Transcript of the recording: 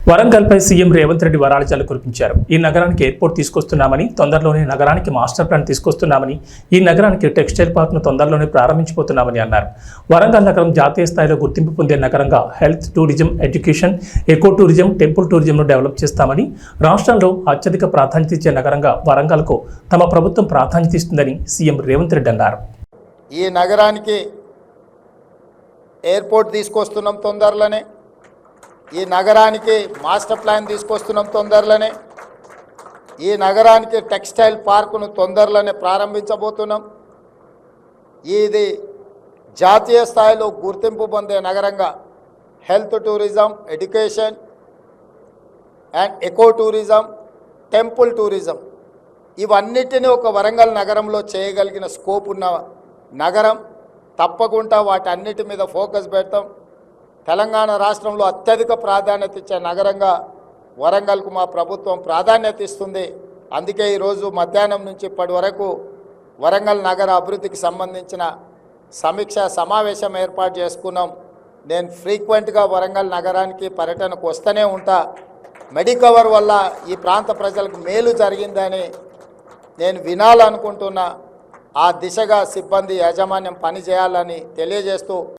వరంగల్పై CM Revanth Reddy వరాలజల్లు కురిపించారు. ఈ నగరానికి ఎయిర్పోర్ట్ తీసుకొస్తున్నామని, తొందరలోనే నగరానికి మాస్టర్ ప్లాన్ తీసుకొస్తున్నామని, ఈ నగరానికి టెక్స్టైల్ పార్క్ను తొందరలోనే ప్రారంభించబోతున్నామని అన్నారు. వరంగల్ నగరం జాతీయ స్థాయిలో గుర్తింపు పొందే నగరంగా health, tourism, education, eco tourism, temple టూరిజంను డెవలప్ చేస్తామని, రాష్ట్రంలో అత్యధిక ప్రాధాన్యత ఇచ్చే నగరంగా వరంగల్కు తమ ప్రభుత్వం ప్రాధాన్యత ఇస్తుందని సీఎం రేవంత్ రెడ్డి అన్నారు. ఈ నగరానికి ఎయిర్పోర్ట్ తీసుకొస్తున్నాం తొందరలోనే, ఈ నగరానికి మాస్టర్ ప్లాన్ తీసుకొస్తున్నాం తొందరలోనే, ఈ నగరానికి టెక్స్టైల్ పార్కును తొందరలోనే ప్రారంభించబోతున్నాం. ఇది జాతీయ స్థాయిలో గుర్తింపు పొందే నగరంగా health tourism, education and eco tourism, temple tourism ఇవన్నిటినీ ఒక వరంగల్ నగరంలో చేయగలిగిన స్కోప్ ఉన్న నగరం. తప్పకుండా వాటన్నిటి మీద ఫోకస్ పెడతాం. తెలంగాణ రాష్ట్రంలో అత్యధిక ప్రాధాన్యత ఇచ్చే నగరంగా వరంగల్కు మా ప్రభుత్వం ప్రాధాన్యత ఇస్తుంది. అందుకే ఈరోజు మధ్యాహ్నం నుంచి ఇప్పటి వరకు వరంగల్ నగర అభివృద్ధికి సంబంధించిన సమీక్ష సమావేశం ఏర్పాటు చేసుకున్నాం. నేను ఫ్రీక్వెంట్గా వరంగల్ నగరానికి పర్యటనకు వస్తూనే ఉంటా. మెడికవర్ వల్ల ఈ ప్రాంత ప్రజలకు మేలు జరిగిందని నేను వినాలనుకుంటున్నా. ఆ దిశగా సిబ్బంది యాజమాన్యం పనిచేయాలని తెలియజేస్తూ